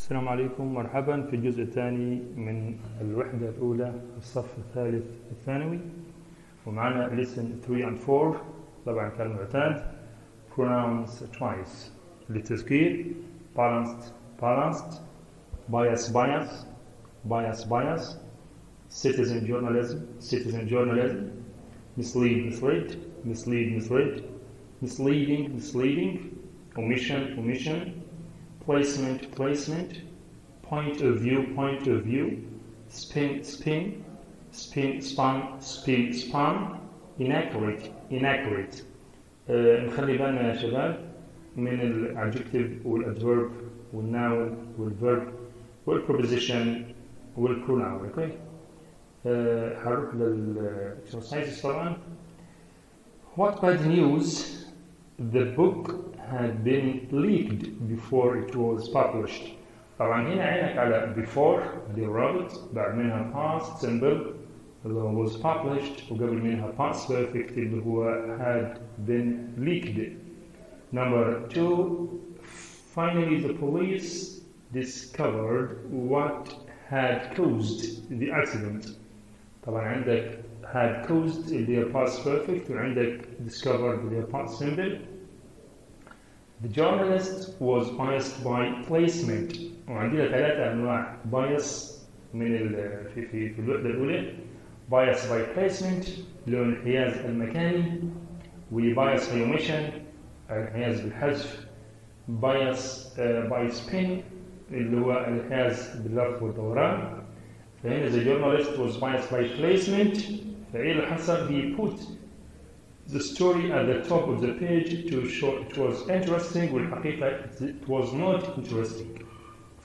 السلام عليكم، مرحبا في الجزء الثاني من الوحدة الأولى الصف الثالث الثانوي، ومعنا lesson 3 and 4. طبعا كان معتاد pronouns twice للتذكير balanced bias citizen journalism mislead misleading omission placement point of view spin inaccurate. نخلي بالنا يا شباب من الادجكتيف والادفيرب والناون والفيرب والبروبوزيشن والبروناون. اوكي، هنروح للاكسرسايز. طبعا what bad news the book had been leaked before it was published. طبعا هنا عينك على before دي الرابط، بعد منها past simple اللي هو was published، وقبل منها past perfect اللي هو had been leaked. Number 2, finally the police discovered what had caused the accident. طبعا عندك had caused اللي هي past perfect، وعندك discovered اللي هي past simple. The journalist was biased by placement. وعندنا 3 أنواع bias من في الوحدة الأولى. bias by placement اللي هو الانحياز المكاني، وbias by omission الانحياز بالحذف، bias by spin اللي هو الانحياز باللف والدوران. فهنا the journalist was biased by placement، فإيه اللي حصل؟ he put the story at the top of the page to show it was interesting، والحقيقة it was not interesting.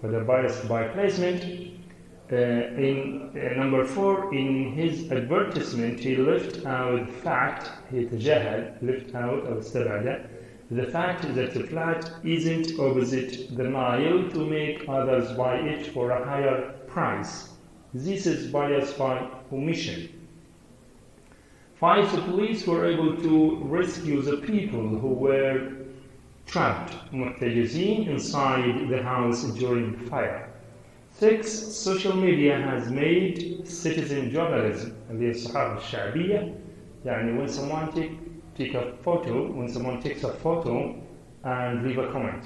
فده biased by placement. In number 4, in his advertisement he left out the fact، يتجاهل left out أو استبعد the fact that the flat isn't opposite the Nile to make others buy it for a higher price. This is bias by omission. 5, the police were able to rescue the people who were trapped محتجزين inside the house during the fire. 6, social media has made citizen journalism اللي هي الصحافة الشعبية. يعني when someone takes a photo and leave a comment،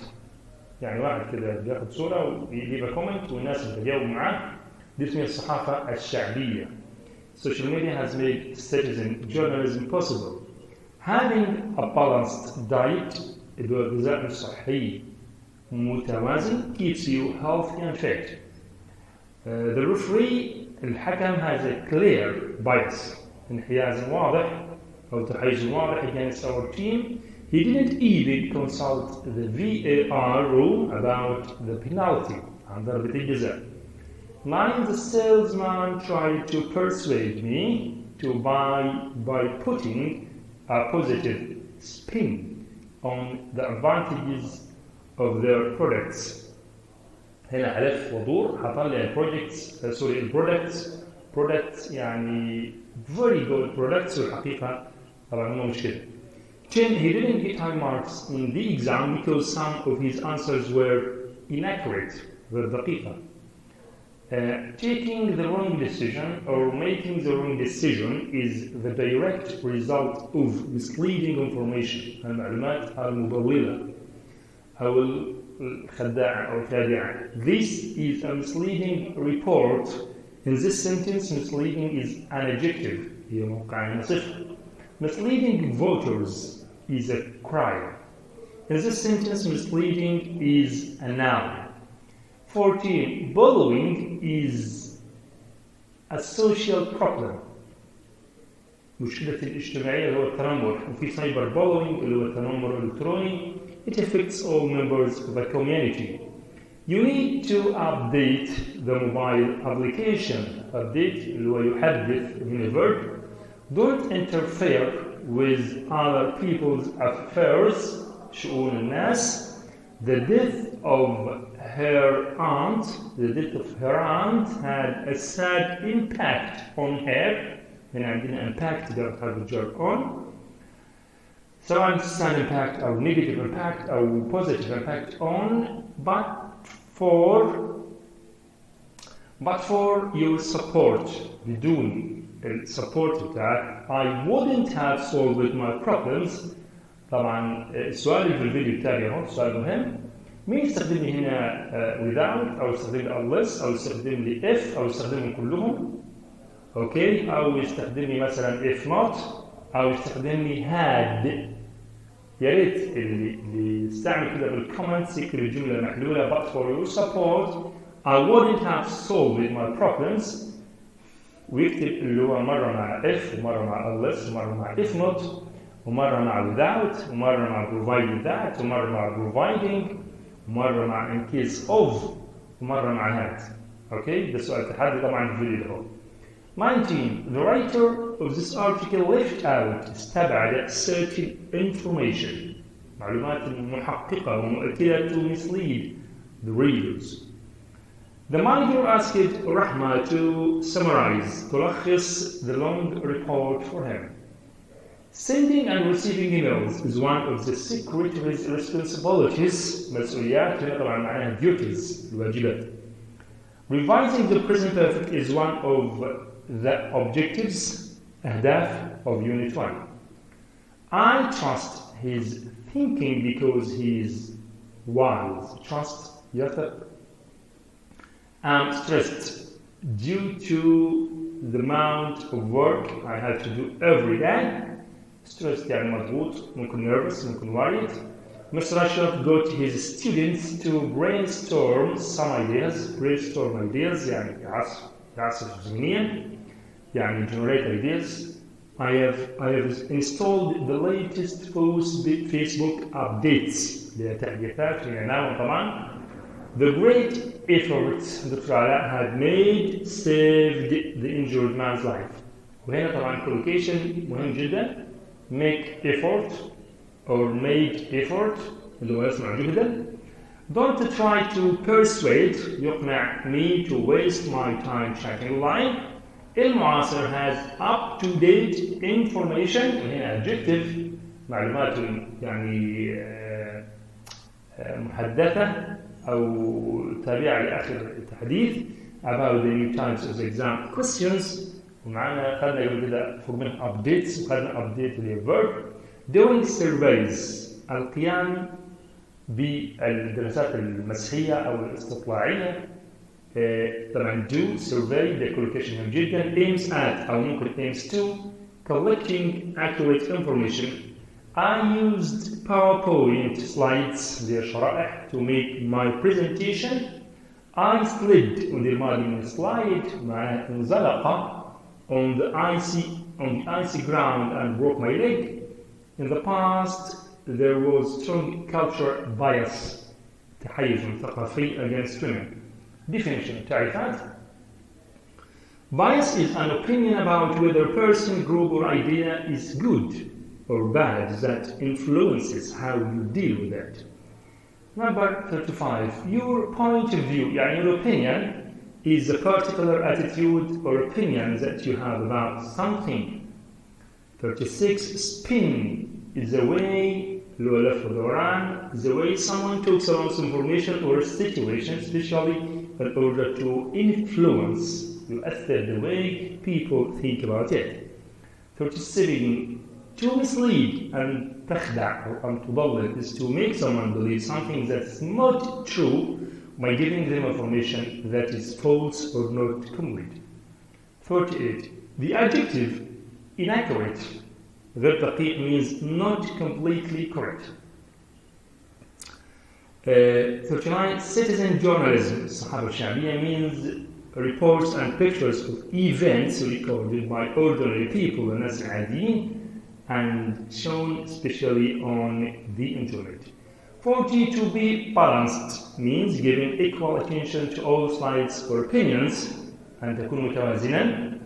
يعني واحد كده بياخد صورة ويleave a comment والناس بتجاوب معاه، دي اسمها الصحافة الشعبية. Social media has made citizen journalism possible. Having a balanced diet اللي هو الغذاء الصحي متوازن keeps you healthy and fit. The referee الحكم has a clear bias، انحياز واضح أو تحيز واضح against our team. He didn't even consult the VAR rule about the penalty عن ضربة الجزاء. 9, the salesman tried to persuade me to buy by putting a positive spin on the advantages of their products. هنا ألف ودور حطل لي products يعني very good products، والحقيقة طبعا مو مشكلة. 10, he didn't get high marks in the exam because some of his answers were inaccurate غير دقيقة. Taking the wrong decision or making the wrong decision is the direct result of misleading information، المعلومات المضللة أو الخداعة أو الخادعة. This is a misleading report. In this sentence, misleading is an adjective، هي موقع صفة. Misleading voters is a crime. In this sentence, misleading is a noun. 14, bullying is a social problem. مشكلة الاجتماعية اللي هو التنمر، وفي cyber bullying اللي هو التنمر الإلكتروني. It affects all members of the community. You need to update the mobile application. Update اللي هو يحدث من verb. Don't interfere with other people's affairs شؤون الناس. The death of her aunt had a sad impact on her. هنا عندنا impact ده بحرف الجر on. سواء sad impact أو negative impact أو positive impact on, but for your support. بدون السبورت بتاعك I wouldn't have solved my problems. طبعا السؤال اللي في الفيديو بتاعي اهو سؤال مهم. مين يستخدم لي هنا without او يستخدم لي unless او يستخدم لي if او يستخدمهم كلهم اوكي او يستخدم لي مثلا if not او يستخدم لي had. يا ريت اللي يستعمل كده بالكومنتس يكتب الجمله محلوله but for your support I wouldn't have solved my problems ويكتب اللي هو مره مع if ومره مع unless ومره مع if not ومره مع without ومره مع provided that ومره مع providing ومره مع in case of ومره مع had. اوكي ده سؤال تحدي طبعا في الفيديو ده. 19. The writer of this article left out استبعد certain information معلومات محققة ومؤكدة to mislead the readers. The manager asked Rahma to summarize تلخص the long report for him. Sending and receiving emails is one of the secretary's responsibilities. مسؤوليات هنا طبعا معناها duties الواجبات. Revising the present perfect is one of the objectives أهداف of Unit 1. I trust his thinking because he is wise. Trust يثق. I'm stressed due to the amount of work I have to do every day. Stressed يعني مضغوط ممكن nervous ممكن worried. Mr. Ashraf got his students to brainstorm some ideas. Brainstorm ideas يعني يعصف ذهنيا يعني generate ideas. I have installed the latest Facebook updates اللي هي تحديثات في عناوين طبعا. The great efforts Dr. Ala had made saved the injured man's life. وهنا طبعا collocation مهم جدا. Make effort or made effort اللي هو يصنع جهدا. Don't try to persuade يقنع me to waste my time chatting online. المعاصر has up-to-date information وهنا adjective معلومات يعني محدثة أو تابعة لآخر التحديث about the new types of exam questions. ومعنا خدنا قبل كده فوق من updates وخدنا update اللي verb. Doing surveys القيام بالدراسات المسحية أو الاستطلاعية. طبعا do survey ده collocation مهم جدا. aims at أو ممكن aims to collecting accurate information. I used PowerPoint slides their شرائح to make my presentation. I slid ودي الماضي من slide مع انزلق on the icy ground and broke my leg. In the past there was strong cultural bias تحيز ثقافي against women. Definition تعريفات. Bias is an opinion about whether a person, group or idea is good or bad that influences how you deal with it. Number 35. Your point of view يعني your opinion is a particular attitude or opinion that you have about something. 36. Spin is a way is a way someone talks about some information or a situation, especially in order to influence يؤثر the way people think about it. 37. To mislead and تخدع or أن تضلل is to make someone believe something that's not true by giving them information that is false or not complete. 38. The adjective inaccurate غير دقيق means not completely correct. 39. Citizen journalism الصحافة الشعبية means reports and pictures of events recorded by ordinary people الناس العاديين and shown especially on the internet. 40. To be balanced means giving equal attention to all sides or opinions and تكون متوازنا.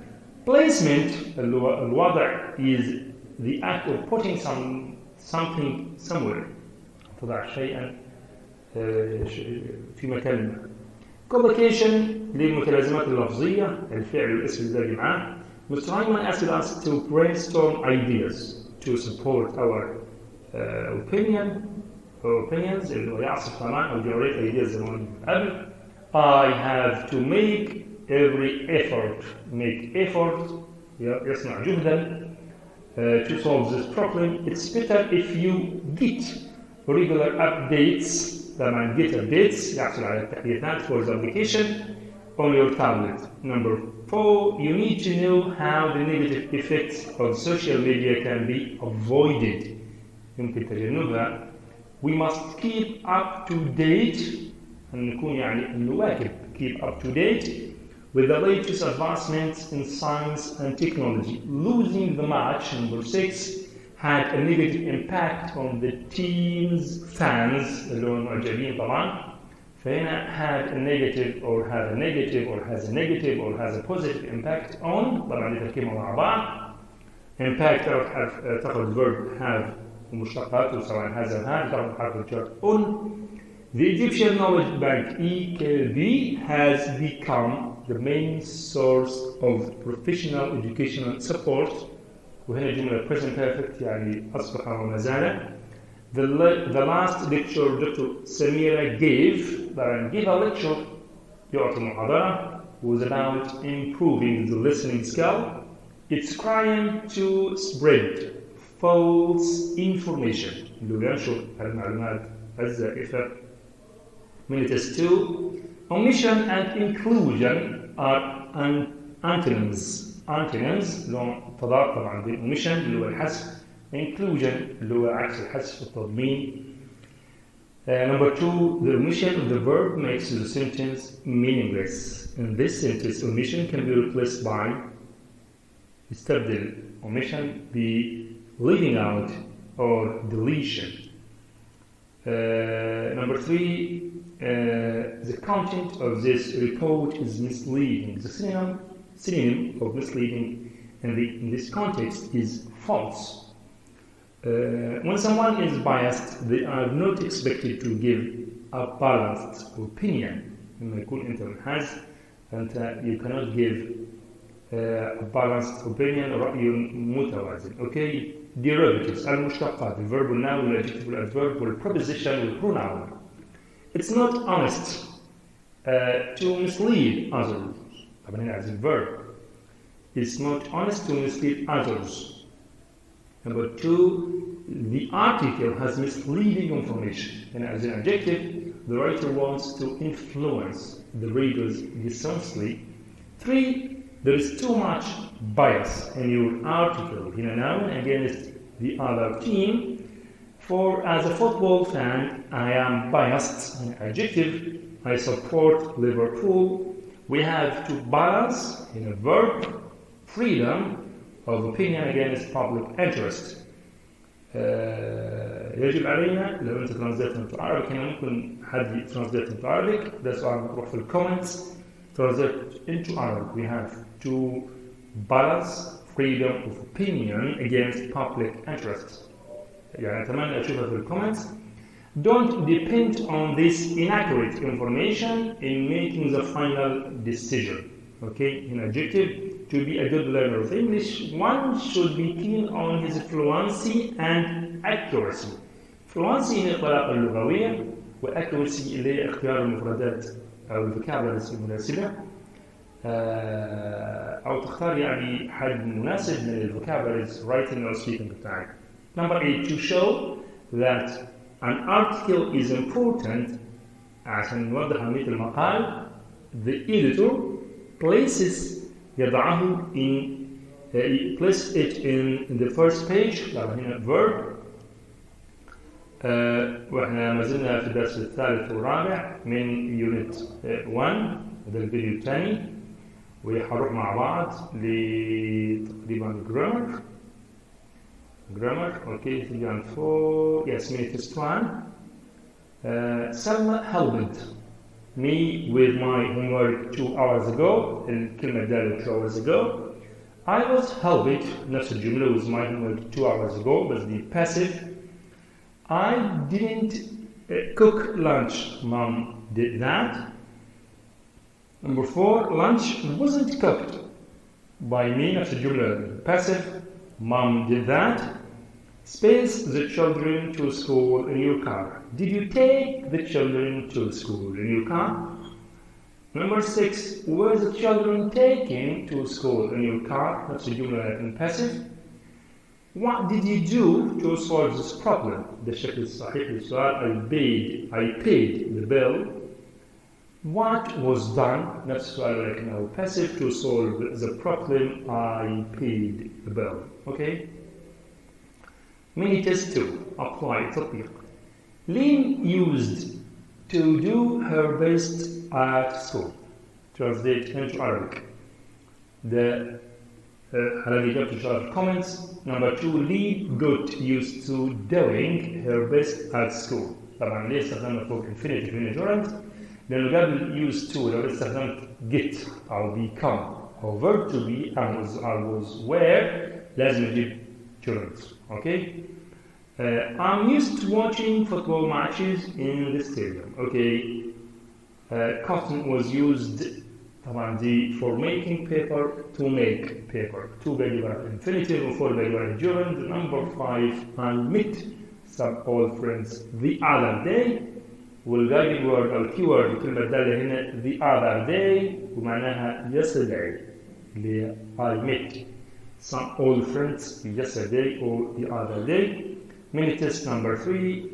Placement الوضع is the act of putting something somewhere تضع شيئا في مكان ما. Collocation للمتلازمات اللفظية الفعل والاسم الذي معاه. Mr. Hyman asked us to brainstorm ideas to support our opinions اللي هو يعصف طبعا أو generate ideas زي ما قلنا قبل. I have to make every effort, يصنع جهدا to solve this problem. It's better if you get regular updates. طبعا get updates يحصل على التحديثات for the application on your tablet. Number 4, you need to know how the negative effects of social media can be avoided. يمكن تجنبها. We must keep up to date. نكون يعني نواكب keep up to date with the latest advancements in science and technology. Losing the match, number 6, had a negative impact on the team's fans اللي هم معجبين طبعا. فهنا had a negative or had a negative or has a negative or has a positive impact on. طبعا تركيبهم مع بعض. Impact تاخذ verb have ومشتقاته سواء has or had تاخذ حرف الجر on. The Egyptian Knowledge Bank EKB has become the main source of professional educational support. وهنا جملة present perfect يعني أصبح وما زال. The last lecture Dr. Samira gave a lecture يعطي محاضرة was about improving the listening skill. It's trying to spread false information اللي ينشر المعلومات الزائفة. Minutes 2. Omission and inclusion are antonyms. Antonyms لهم تضاد طبعا بين omission اللي هو الحذف inclusion اللي هو عكس الحذف التضمين. Number 2, the omission of the verb makes the sentence meaningless. In this sentence, omission can be replaced by استبدل omission be leaving out or deletion. Number 3, the content of this report is misleading. The synonym of misleading in this context is false. When someone is biased, they are not expected to give a balanced opinion. لما يكون أنت منحاز أنت you cannot give a balanced opinion رأي متوازن. Okay. Derivatives المشتقات the verb noun والadjective والadverb والpreposition والpronoun. It's not honest to mislead others. طبعا هنا as a verb. It's not honest to mislead others. Number 2, the article has misleading information. And as an adjective, the writer wants to influence the readers dishonestly. 3, there is too much bias in your article. In a noun against the other team. 4, as a football fan, I am biased. An adjective, I support Liverpool. We have to balance in a verb, freedom of opinion against public interest. يجب علينا لو انت ترانزليت into Arabic هنا ممكن حد ترانزليت into Arabic ده سؤال مطروح في الكومنتس. Translate into Arabic. We have to balance freedom of opinion against public interest. يعني أتمنى أشوفها في الكومنتس. Don't depend on this inaccurate information in making the final decision. Okay, in adjective, to be a good learner of English, one should be keen on his fluency and accuracy. Fluency هي الطلاقة اللغوية وaccuracy اللي هي اختيار المفردات أو الفوكابلريز المناسبة أو تختار يعني حد مناسب من الفوكابلريز writing or speaking بتاعك. Number 8, to show that an article is important عشان نوضح أهمية المقال, the editor places يضعه place it in the first page. هنا verb. واحنا ما زلنا في الدرس الثالث والرابع من يونت 1 هذا الفيديو الثاني وحنروح مع بعض لتقريبا grammar. Okay, 3 and 4. Yes, minute is 1. Selma helped me with my homework 2 hours ago. الكلمة دالة 2 hours ago. I was helped نفس الجملة with my homework 2 hours ago بس دي passive. I didn't cook lunch. Mom did that. Number 4, lunch wasn't cooked by me. نفس الجملة passive. Mom did that. Space the children to school in your car. Did you take the children to school in your car? Number 6, were the children taken to school in your car? نفس الجملة in passive. What did you do to solve this problem? ده الشكل الصحيح للسؤال. I paid the bill. What was done? نفس السؤال ولكنه passive. To solve the problem, I paid the bill. Okay? Mini test 2. Apply تطبيق. Lynn used to do her best at school. Translate into Arabic. The هذه إجابة إن شاء الله في comments. Number 2, Lee got used to doing her best at school. طبعا ليه استخدمنا فوق infinitive هنا gerund؟ لأنه قبل used to لو استخدمت get أو become أو verb to be I was where لازم نجيب gerund. Okay? I'm used to watching football matches in the stadium. Okay. Cotton was used طبعا دي for making paper to make paper. To بيجي ورا infinitive و for بيجي ورا gerund. Number 5, I met some old friends the other day. والguiding word أو keyword الكلمة الدالة هنا the other day ومعناها yesterday. اللي I met some old friends yesterday or the other day. Mini test number 3.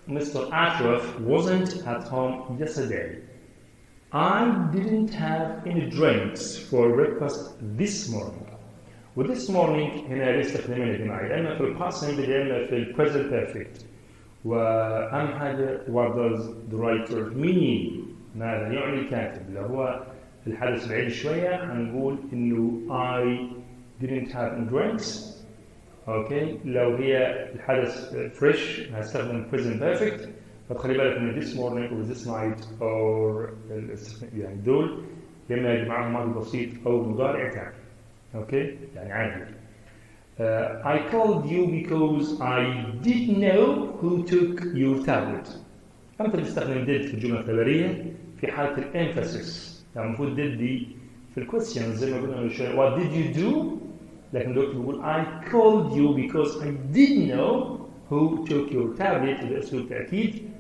Mr. Ashraf wasn't at home yesterday. I didn't have any drinks for breakfast this morning. With this morning هنا نستخدمها يا جماعة يا إما في الpast simple يا إما في present perfect. وأهم حاجة what does the writer mean؟ ماذا يعني الكاتب؟ اللي هو الحدث بعيد شوية هنقول إنه I didn't have any drinks. اوكي لو هي الحدث فريش هستخدم present perfect. فتخلي بالك من this morning or this night or يعني دول يا اما يجي معاهم ماضي بسيط او مضارع تام. اوكي يعني عادي. I called you because I didn't know who took your tablet. امتى بنستخدم did في الجمله الخبريه؟ في حاله الامفاسيس. يعني المفروض did دي في الكويستشن زي ما قلنا من شويه what did you do؟ لكن دكتور بيقول I called you because I didn't know who took your tablet. بأسلوب تأكيد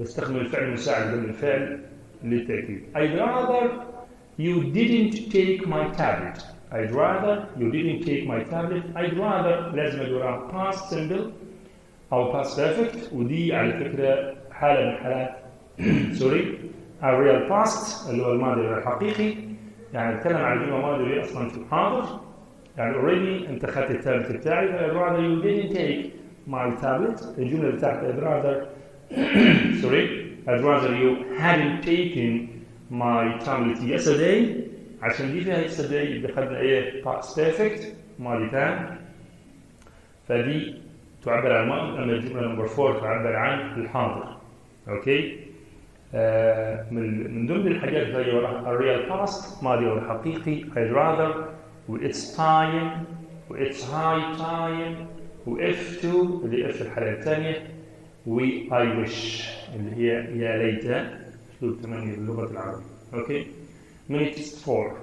بستخدم الفعل المساعد ضمن الفعل للتأكيد. I'd rather you didn't take my tablet. I'd rather you didn't take my tablet. I'd rather لازم أقولها past simple أو past perfect ودي على فكرة حالة من حالات سوري real past اللي هو الماضي غير الحقيقي. يعني نتكلم عن الجملة الماضية اللي أصلا في الحاضر. يعني already أنت أخذت التابلت بتاعي. I'd rather you didn't take my tablet. الجملة بتاعت I'd rather sorry I'd rather you hadn't taken my tablet yesterday. عشان دي فيها yesterday اللي أخذنا إيه past perfect ماضي تام. فدي تعبر عن الماضي. أما الجملة نمبر 4 تعبر عن الحاضر. أوكي. من ضمن الحاجات اللي هي وراها real past ماضي غير حقيقي. I'd rather و it's time و it's high time و if to اللي if الحالة الثانية و I wish اللي هي يا ليت أسلوب تمني باللغة العربية. أوكي. Minute 4.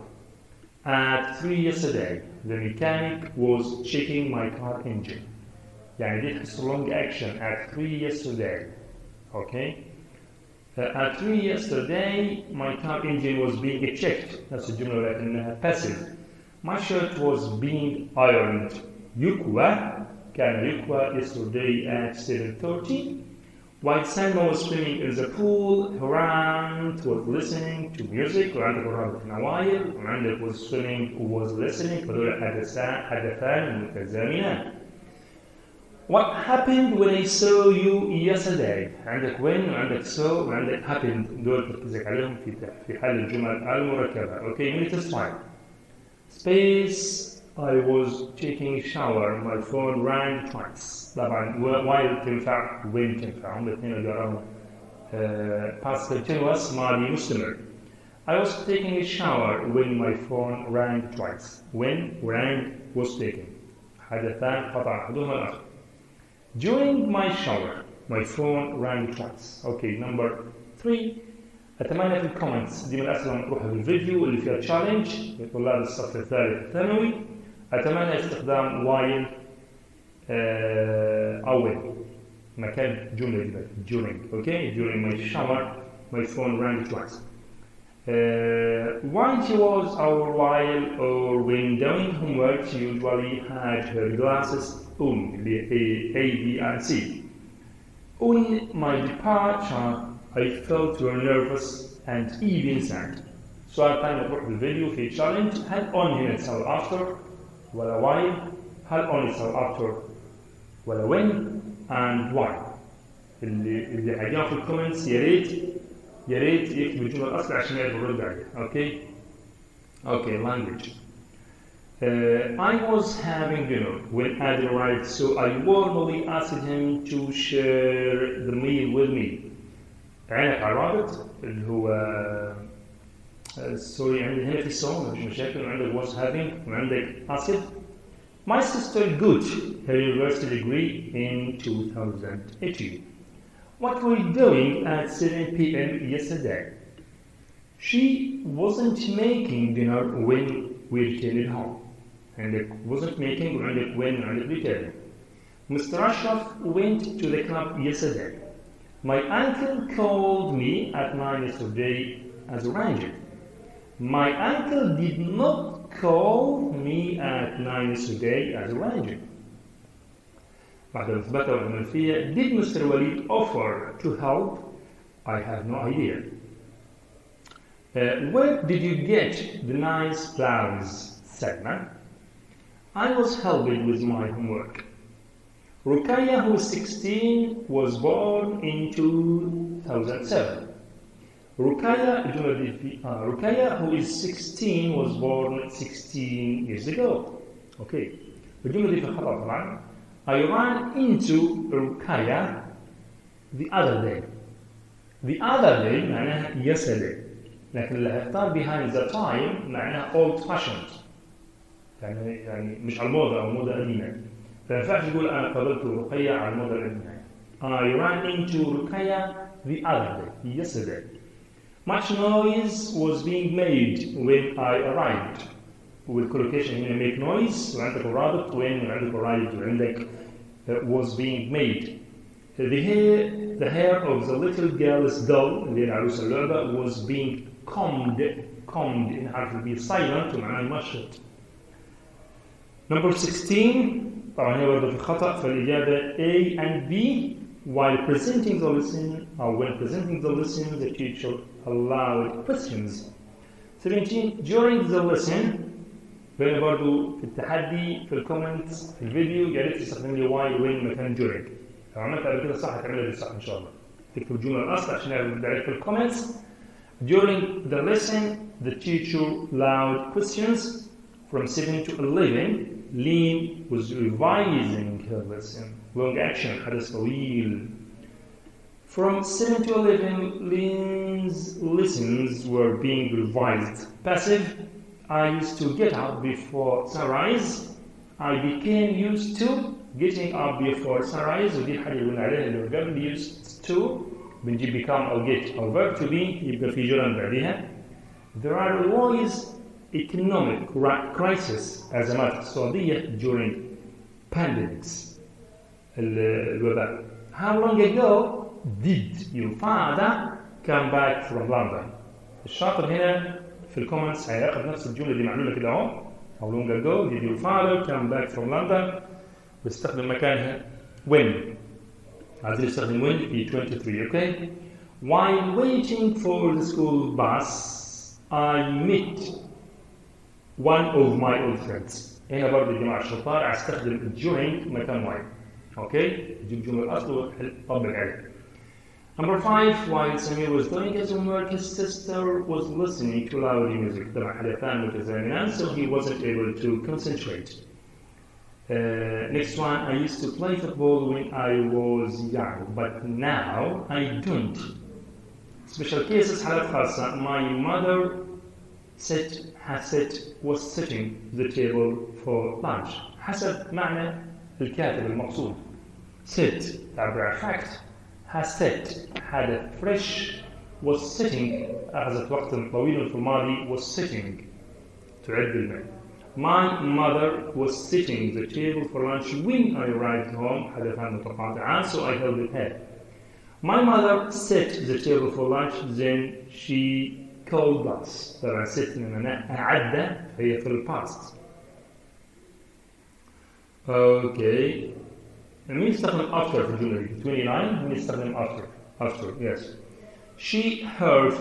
At 3 yesterday the mechanic was checking my car engine. يعني دي تحس long action at 3 yesterday. أوكي. At 3 yesterday my car engine was being checked. نفس الجملة ولكنها passive. My shirt was being ironed. يكوى كان يكوى yesterday at 7:30. While Salma was swimming in the pool, her aunt was listening to music. وعندك رابط نوايل وعندك was swimming was listening. فدول حدثان متزامنان. What happened when I saw you yesterday؟ عندك when وعندك saw وعندك happened. دول تركزك عليهم في حال الجمل المركبة. أوكي. Minute 5. Space. I was taking a shower. My phone rang twice. طبعا while تنفع when تنفع. هم الاثنين اللي قراهم past continuous ماضي مستمر. I was taking a shower when my phone rang twice. When rang was taken. حدثان قطع أحدهما الآخر. During my shower my phone rang twice. Okay. Number 3. أتمنى في الكومنتس دي من الأسئلة المطروحة في الفيديو اللي فيها تشالنج لطلاب الصف الثالث الثانوي. أتمنى استخدام while أو when مكان جملة during. Okay. During my shower my phone rang twice. While she was or while or when doing homework, she usually had her glasses on, the A, B, and C. On my departure, I felt very nervous and even sad. سؤال ثاني مطروح بالفيديو في challenge. هل on هنا تساوي after ولا while؟ هل on يساوي after ولا when and why؟ اللي حيجاوب في الكومنتس يا ريت يكتب الجملة الأصلية عشان يعرف الرد عليها. Okay, language. I was having dinner when Adi arrived, so I warmly asked him to share the meal with me. عينك على الرابط اللي هو سوري عندي هنا في الصوم مفيش مشاكل وعندك was having وعندك asked. My sister got her university degree in 2018. What were you doing at 7 p.m. yesterday? She wasn't making dinner when we returned home. عندك wasn't making وعندك when وعندك return. Mr. Ashraf went to the club yesterday. My uncle called me at 9 yesterday as arranged. My uncle did not call me at 9 yesterday as arranged. بعد الإثبات والمنفية, did Mr. Walid offer to help? I have no idea. Where did you get the nice flowers, Salma? I was helping with my homework. Rukaya, who is 16, was born in 2007. Rukaya, who is 16, was born 16 years ago. Okay. الجملة دي في خطأ طبعا. I ran into Rukaya the other day. The other day معناها yesterday. لكن اللي هيختار behind the time معناها old fashioned. يعني مش على الموضة أو موضة قديمة. فما ينفعش تقول أنا قابلت رقية على الموضة القديمة. I ran into Rukaya the other day, yesterday. Much noise was being made when I arrived. والcollocation هنا make noise وعندك الرابط when وعندك arrived وعندك was being made. The hair of the little girl's doll اللي هي العروسة اللعبة was being combed إن حرف البي silent ومعناه يمشط. Number 16 طبعا هي برضه في خطأ فالإجابة A and B. While presenting the lesson or when presenting the lesson the teacher allowed questions. 17 during the lesson هنا برضه في التحدي في الكومنتس في الفيديو يا ريت تستخدم لي while when مكان during. لو عملت قبل كده صح هتعملها دي صح إن شاء الله. تكتب الجملة الأصل عشان نعرف في الكومنتس. During the lesson the teacher allowed questions. From 7 to 11 Lynn was revising her lesson. Long action حدث طويل. From 7 to 11 Lynn's lessons were being revised. Passive. I used to get up before sunrise. I became used to getting up before sunrise. ودي الحاجة اللي قلنا عليها اللي قبل used to بنجيب become أو get أو verb to be يبقى في جملة بعدها. There are always economic crisis أزمات اقتصادية during pandemics الوباء. How long ago did your father come back from London? الشاطر هنا في الكومنتس هياخد نفس الجملة اللي معلولة كده اهو. How long ago did your father come back from London؟ بيستخدم مكانها when. عايزين نستخدم when في 23 okay. While waiting for the school bus I met one of my old friends. هنا برضه يا جماعة الشطار هستخدم during مكان واحد. اوكي جيب الجملة الأصل وطبق عليها. Number 5 while Samir was doing his homework his sister was listening to loud music. طبعا حدثان متزامنان so he wasn't able to concentrate. Next one I used to play football when I was young but now I don't. Special cases حالات خاصة. My mother was sitting at the table for lunch. حسب معنى الكاتب المقصود. Sit تعبر عن fact. has sat حدث fresh was sitting أخذت وقت طويل في الماضي was sitting تعد المعنى. My mother was sitting at the table for lunch when I arrived home حدثان متقاطعان so I held it her. My mother sat at the table for lunch then she called us. طبعا sit معناها عدى هي في الباست. اوكي مين يستخدم after في الجملة دي؟ 29 مين يستخدم after yes. She hurt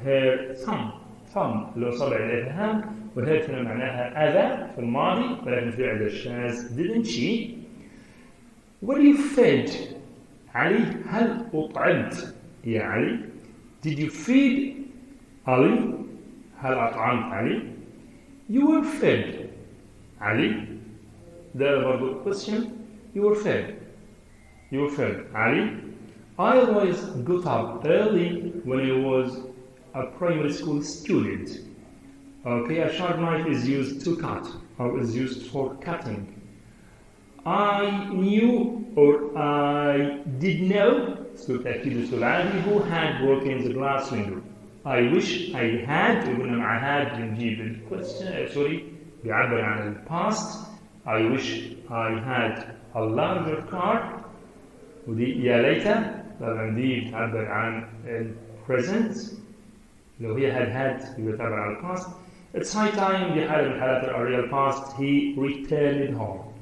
her thumb اللي هو صبع الإبهام وhurt معناها أذى في الماضي ولكن في فعل الشاذ didn't she. Were you fed علي هل أطعمت يا علي. Did you feed علي هل أطعمت علي. You were fed علي ده برضو question. You were fed علي. I always got up early when I was a primary school student. Okay, a sharp knife is used to cut or is used for cutting. I knew or I did know تأكيد السؤال who had broken the glass window. I wish I had وقلنا مع had بنجيب question بيعبر عن ال past. I wish I had a larger car ودي يا ليت طبعا دي بتعبر عن ال present. لو هي had بتعبر عن ال past. It's high time دي حالة من حالات ال real past. He returned home.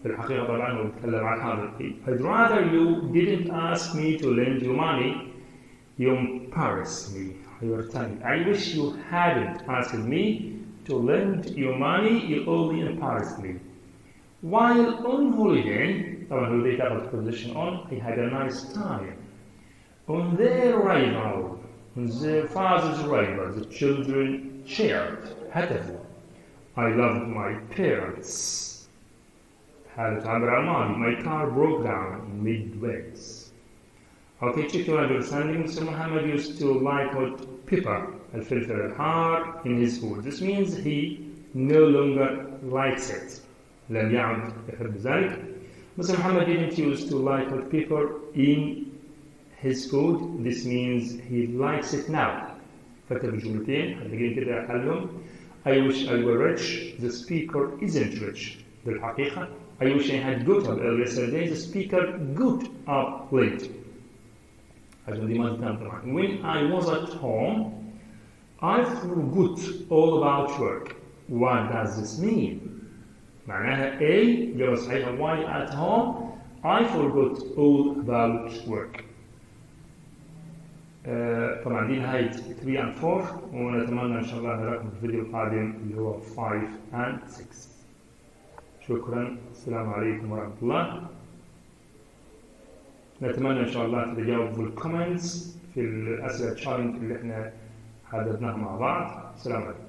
في الحقيقة طبعا هو بيتكلم عن حاضر. I'd rather you didn't ask me to lend you money. You embarrass me. You're telling me. I wish you hadn't asked me to lend you money. You only embarrassed me. While on holiday, طبعا holiday تاخذ position on. I had a nice time. On their arrival, on their father's arrival, the children cheered. هتفوا. I loved my parents. حالة تعبر عن الماضي. My car broke down midways. Okay, check your understanding. Mr. Muhammad used to like hot pepper, الفلفل الحار, in his food. This means he no longer likes it. لم يعد يحب ذلك. Mr. Muhammad didn't used to like hot pepper in his food. This means he likes it now. فكتب الجملتين هتلاقين كده حلهم. I wish I were rich. The speaker isn't rich. بالحقيقة I wish I had got up early yesterday. The speaker got up late. When I was at home, I forgot all about work. What does this mean? معناها A جواب صحيح. While at home, I forgot all about work. طبعا دي نهاية 3 and 4 ونتمنى إن شاء الله نراكم في الفيديو القادم اللي هو 5 and 6. شكرا. السلام عليكم ورحمة الله. نتمنى إن شاء الله تجاوبوا الكومنتس في الأسئلة التشالنج اللي احنا حددناها مع بعض. السلام عليكم.